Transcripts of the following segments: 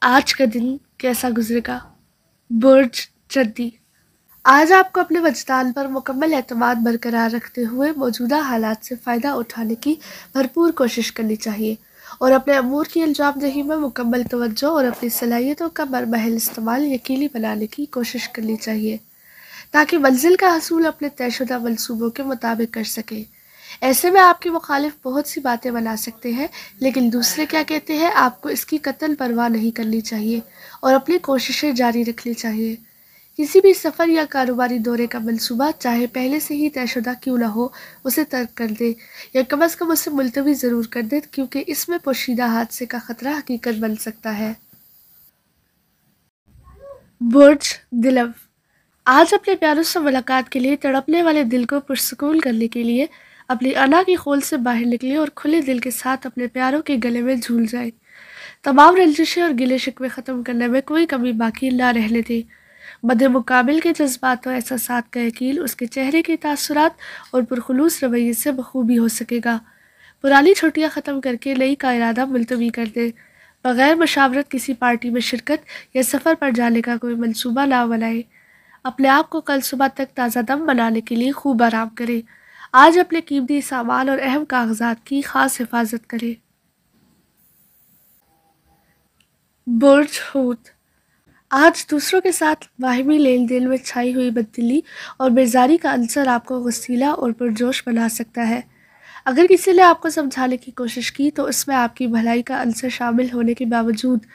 आज का दिन कैसा गुजरेगा? बुर्ज जद्दी। आज आपको अपने वजदान पर मुकम्मल एतमाद बरकरार रखते हुए मौजूदा हालात से फ़ायदा उठाने की भरपूर कोशिश करनी चाहिए और अपने अमूर की अंजामदही में मुकम्मल तवज्जो और अपनी सलाहियतों का बरमहल इस्तेमाल यकीनी बनाने की कोशिश करनी चाहिए ताकि मंजिल का हसूल अपने तयशुदा मंसूबों के मुताबिक कर सके। ऐसे में आपके मुखालिफ बहुत सी बातें बना सकते हैं, लेकिन दूसरे क्या कहते हैं आपको इसकी कतई परवाह नहीं करनी चाहिए और अपनी कोशिशें जारी रखनी चाहिए। किसी भी सफ़र या कारोबारी दौरे का मंसूबा चाहे पहले से ही तयशुदा क्यों ना हो, उसे तर्क कर दे या कम अज़ कम उसे मुलतवी ज़रूर कर दे, क्योंकि इसमें पोशीदा हादसे का ख़तरा हकीकत बन सकता है। बुर्ज दिलव। आज अपने प्यारों से मुलाकात के लिए तड़पने वाले दिल को पुरसुकून करने के लिए अपनी अना की खोल से बाहर निकले और खुले दिल के साथ अपने प्यारों के गले में झूल जाए। तमाम रंजिशें और गिले शिकवे ख़त्म करने में कोई कमी बाकी ना रहने दें। मद्दे मुकाबिल के जज्बात और एहसासात का यकीन उसके चेहरे के तासुरात और पुरखुलूस रवैये से बखूबी हो सकेगा। पुरानी छुट्टियां ख़त्म करके नई का इरादा मुलतवी कर दें। बग़ैर मशावरत किसी पार्टी में शिरकत या सफ़र पर जाने का कोई मंसूबा ना बनाएं। अपने आप को कल सुबह तक ताज़ा दम बनाने के लिए खूब आराम करें। आज अपने कीमती सामान और अहम कागजात की खास हिफाजत करें। बुर्ज हूत। आज दूसरों के साथ बाहमी लेन देन में छाई हुई बददिली और बेजारी का अंसर आपको गसीला और पुरजोश बना सकता है। अगर किसी ने आपको समझाने की कोशिश की तो इसमें आपकी भलाई का अंसर शामिल होने के बावजूद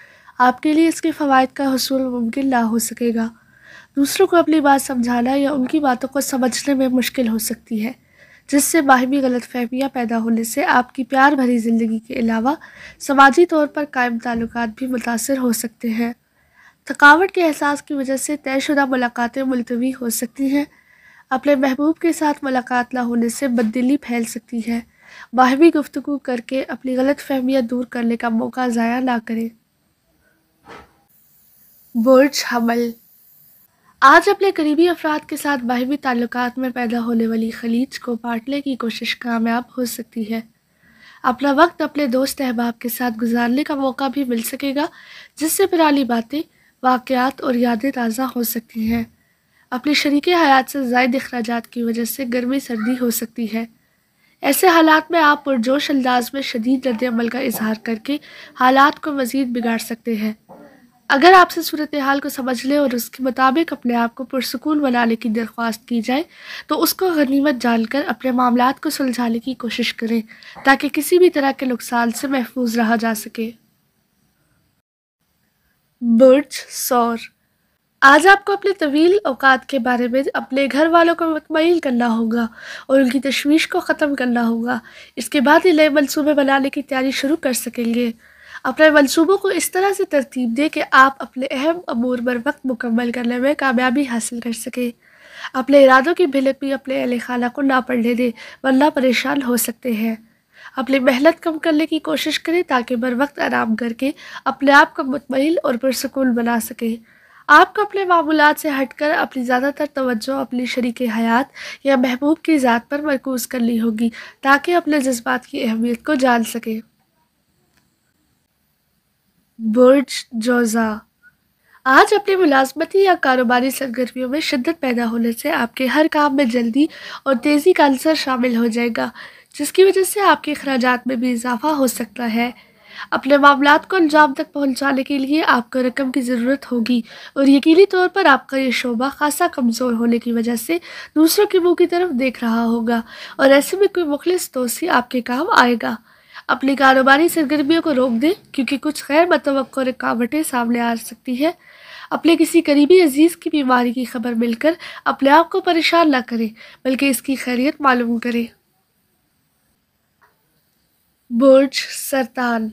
आपके लिए इसके फ़वाइद का हुसूल मुमकिन ना हो सकेगा। दूसरों को अपनी बात समझाना या उनकी बातों को समझने में मुश्किल हो सकती है, जिससे बाहमी गलतफहमियाँ पैदा होने से आपकी प्यार भरी ज़िंदगी के अलावा समाजी तौर पर कायम ताल्लुकात भी मुतासर हो सकते हैं। थकावट के एहसास की वजह से तयशुदा मुलाकातें मुलतवी हो सकती हैं। अपने महबूब के साथ मुलाकात ना होने से बददिली फैल सकती है। बाहमी गुफ्तगू करके अपनी गलत फहमियाँ दूर करने का मौका ज़ाया ना करें। बुर्ज हमल। आज अपने करीबी अफराद के साथ बाहमी ताल्लुकात में पैदा होने वाली खलीज को बांटने की कोशिश कामयाब हो सकती है। अपना वक्त अपने दोस्त अहबाब के साथ गुजारने का मौका भी मिल सकेगा, जिससे पुरानी बातें, वाक़यात और यादें ताज़ा हो सकती हैं। अपने शरीके हयात से ज़ायद अखराजात की वजह से गर्मी सर्दी हो सकती है। ऐसे हालात में आप पुरजोश अंदाज में शदीद रद्द-ए-अमल का इजहार करके हालात को मज़ीद बिगाड़ सकते हैं। अगर आपसे सूरत हाल को समझने और उसके मुताबिक अपने आप को पुरसुकून बनाने की दरख्वास्त की जाए तो उसको गनीमत जानकर अपने मामलात को सुलझाने की कोशिश करें, ताकि किसी भी तरह के नुकसान से महफूज रहा जा सके। बुर्ज सौर। आज आपको अपने तवील औकात के बारे में अपने घर वालों को मुतमईन करना होगा और उनकी तशवीश को ख़त्म करना होगा। इसके बाद ही नए मंसूबे बनाने की तैयारी शुरू कर सकेंगे। अपने मंसूबों को इस तरह से तरतीब दें कि आप अपने अहम अमूर बर वक्त मुकम्मल करने में कामयाबी हासिल कर सकें। अपने इरादों की भिलक भी अपने अहले खाना को ना पड़ने दें, वरना परेशान हो सकते हैं। अपनी मेहनत कम करने की कोशिश करें ताकि बर वक्त आराम करके अपने आप को मुतमईन और पुरसुकून बना सकें। आपको अपने मामूलात से हटकर अपनी ज़्यादातर तवज्जो अपनी शरीके हयात या महबूब की ज़ात पर मरकूज़ करनी होगी, ताकि अपने जज्बात की अहमियत को जान सकें। बुर्ज जोज़ा। आज अपनी मुलाजमती या कारोबारी सरगर्मियों में शिद्दत पैदा होने से आपके हर काम में जल्दी और तेज़ी का अंसर शामिल हो जाएगा, जिसकी वजह से आपके अखराजात में भी इजाफा हो सकता है। अपने मामलात को अंजाम तक पहुंचाने के लिए आपको रकम की ज़रूरत होगी और यकीनी तौर पर आपका ये शोबा खासा कमज़ोर होने की वजह से दूसरों के मुंह की तरफ देख रहा होगा और ऐसे में कोई मुखलिस दोस्त ही आपके काम आएगा। अपनी कारोबारी सरगर्मियों को रोक दें, क्योंकि कुछ गैर मुतवक्को रुकावटें सामने आ सकती है। अपने किसी करीबी अजीज़ की बीमारी की खबर मिलकर अपने आप को परेशान ना करें, बल्कि इसकी खैरियत मालूम करें। बुर्ज सरतान।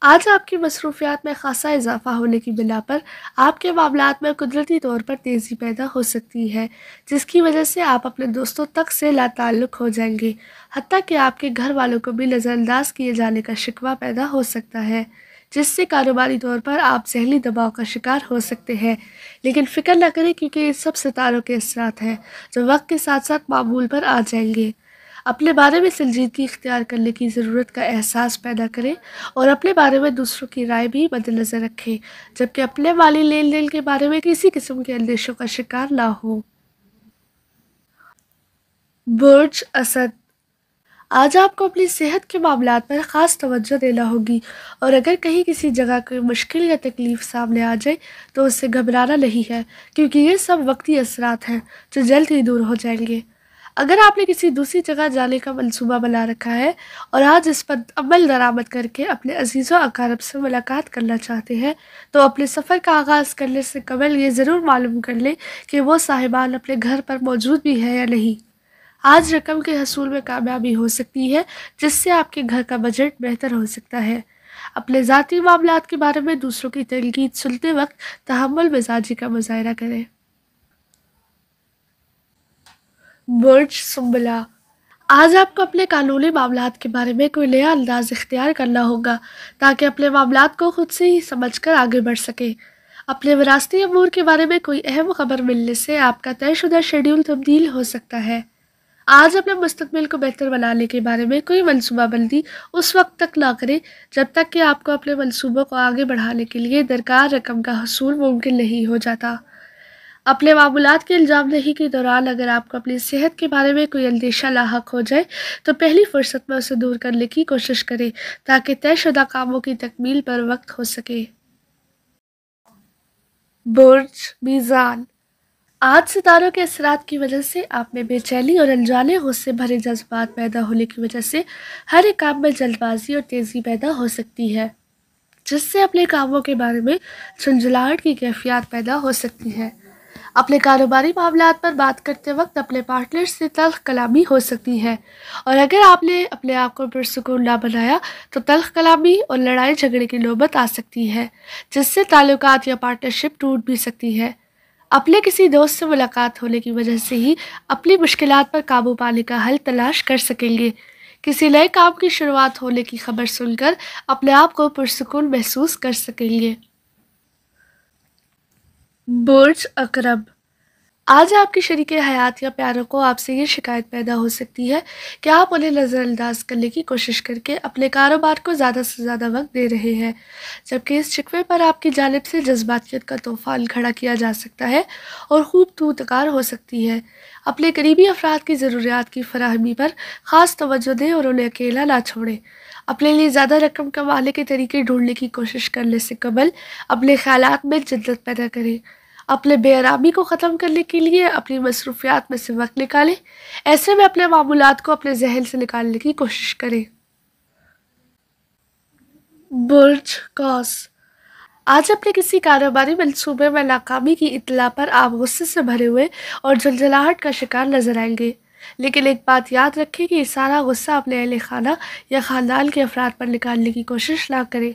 आज आपकी मसरूफियात में खासा इजाफा होने की बिना पर आपके मामलात में कुदरती तौर पर तेज़ी पैदा हो सकती है, जिसकी वजह से आप अपने दोस्तों तक से लाताल्लुक़ हो जाएंगे। हत्ता कि आपके घर वालों को भी नज़रअंदाज किए जाने का शिकवा पैदा हो सकता है, जिससे कारोबारी तौर पर आप ज़हनी दबाव का शिकार हो सकते हैं। लेकिन फ़िक्र न करें, क्योंकि ये सब सितारों के असरात हैं जो वक्त के साथ साथ मामूल पर आ जाएंगे। اپنے بارے میں سنجیدگی اختیار کرنے کی ضرورت کا احساس پیدا کریں اور اپنے بارے میں دوسروں کی رائے بھی مد نظر رکھیں، جبکہ اپنے مالی لین دین کے بارے میں کسی قسم کے اندیشوں کا شکار نہ ہو۔ برج اسد، آج آپ کو اپنی صحت کے معاملات پر خاص توجہ دینا ہوگی، اور اگر کہیں کسی جگہ کوئی مشکل یا تکلیف سامنے آ جائے تو اس سے گھبرانا نہیں ہے، کیونکہ یہ سب وقتی اثرات ہیں جو جلد ہی دور ہو جائیں گے۔ اگر آپ نے کسی دوسری جگہ جانے کا منصوبہ بنا رکھا ہے اور آج اس پر عمل درآمد کر کے اپنے عزیز و اقارب سے ملاقات کرنا چاہتے ہیں، تو اپنے سفر کا آغاز کرنے سے قبل یہ ضرور معلوم کر لیں کہ وہ صاحبان اپنے گھر پر موجود بھی ہے یا نہیں۔ آج رقم کے حصول میں کامیابی ہو سکتی ہے، جس سے آپ کے گھر کا بجٹ بہتر ہو سکتا ہے۔ اپنے ذاتی معاملات کے بارے میں دوسروں کی تنقید سنتے وقت تحمل مزاجی کا مظاہرہ کریں۔ برج سنبلہ، آج آپ کو اپنے قانونی معاملات کے بارے میں کوئی نیا انداز اختیار کرنا ہوگا تاکہ اپنے معاملات کو خود سے ہی سمجھ کر آگے بڑھ سکیں۔ اپنے وراثتی امور کے بارے میں کوئی اہم خبر ملنے سے آپ کا طے شدہ شیڈول تبدیل ہو سکتا ہے۔ آج اپنے مستقبل کو بہتر بنانے کے بارے میں کوئی منصوبہ بندی اس وقت تک نہ کریں جب تک کہ آپ کو اپنے منصوبوں کو آگے بڑھانے کے لیے درکار رقم کا حصول ممکن نہیں ہو جاتا۔ اپنے معاملات کے الزام دہی کے دوران اگر آپ کو اپنی صحت کے بارے میں کوئی اندیشہ لاحق ہو جائے تو پہلی فرصت میں اسے دور کرنے کی کوشش کریں تاکہ طے شدہ کاموں کی تکمیل پر وقت ہو سکے۔ برج میزان، آج ستاروں کے اثرات کی وجہ سے آپ میں بے چینی اور انجانے غصے بھرے جذبات پیدا ہونے کی وجہ سے ہر ایک کام میں جلد بازی اور تیزی پیدا ہو سکتی ہے، جس سے اپنے کاموں کے بارے میں جھنجھلاہٹ کی کیفیت پیدا ہو سکتی ہے۔ اپنے کاروباری معاملات پر بات کرتے وقت اپنے پارٹنر سے تلخ کلامی ہو سکتی ہے، اور اگر آپ نے اپنے آپ کو پرسکون نہ بنایا تو تلخ کلامی اور لڑائی جھگڑے کی نوبت آ سکتی ہے، جس سے تعلقات یا پارٹنرشپ ٹوٹ بھی سکتی ہے۔ اپنے کسی دوست سے ملاقات ہونے کی وجہ سے ہی اپنی مشکلات پر قابو پانے کا حل تلاش کر سکیں گے۔ کسی نئے کام کی شروعات ہونے کی خبر سن کر اپنے آپ کو پرسکون محسوس کر سکیں گے۔ برج عقرب، آج آپ کے شریک حیات یا پیاروں کو آپ سے یہ شکایت پیدا ہو سکتی ہے کہ آپ انہیں نظر انداز کرنے کی کوشش کر کے اپنے کاروبار کو زیادہ سے زیادہ وقت دے رہے ہیں، جبکہ اس شکوے پر آپ کی جانب سے جذباتیت کا طوفان کھڑا کیا جا سکتا ہے اور خوب تو تکار ہو سکتی ہے۔ اپنے قریبی افراد کی ضروریات کی فراہمی پر خاص توجہ دیں اور انہیں اکیلا نہ چھوڑیں۔ اپنے لیے زیادہ رقم کمانے کے طریقے ڈھونڈنے کی کوشش کرنے سے قبل اپنے خیالات میں جدت پیدا کریں۔ اپنے بے آرامی کو ختم کرنے کے لیے اپنی مصروفیات میں سے وقت نکالیں، ایسے میں اپنے معمولات کو اپنے ذہن سے نکالنے کی کوشش کریں۔ برج قوس، آج اپنے کسی کاروباری منصوبے میں ناکامی کی اطلاع پر آپ غصے سے بھرے ہوئے اور جھنجھلاہٹ کا شکار نظر آئیں گے، لیکن ایک بات یاد رکھیں کہ یہ سارا غصہ اپنے اہل خانہ یا خاندان کے افراد پر نکالنے کی کوشش نہ کریں۔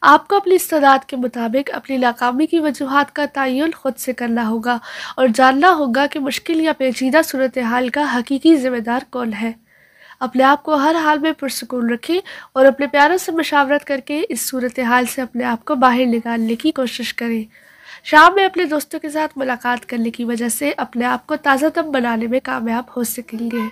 آپ کو اپنی استعداد کے مطابق اپنی ناکامی کی وجوہات کا تعین خود سے کرنا ہوگا اور جاننا ہوگا کہ مشکل یا پیچیدہ صورتحال کا حقیقی ذمہ دار کون ہے۔ اپنے آپ کو ہر حال میں پرسکون رکھیں اور اپنے پیاروں سے مشاورت کر کے اس صورتحال سے اپنے آپ کو باہر نکالنے کی کوشش کریں۔ شام میں اپنے دوستوں کے ساتھ ملاقات کرنے کی وجہ سے اپنے آپ کو تازہ دم بنانے میں کامیاب ہو سکیں گے۔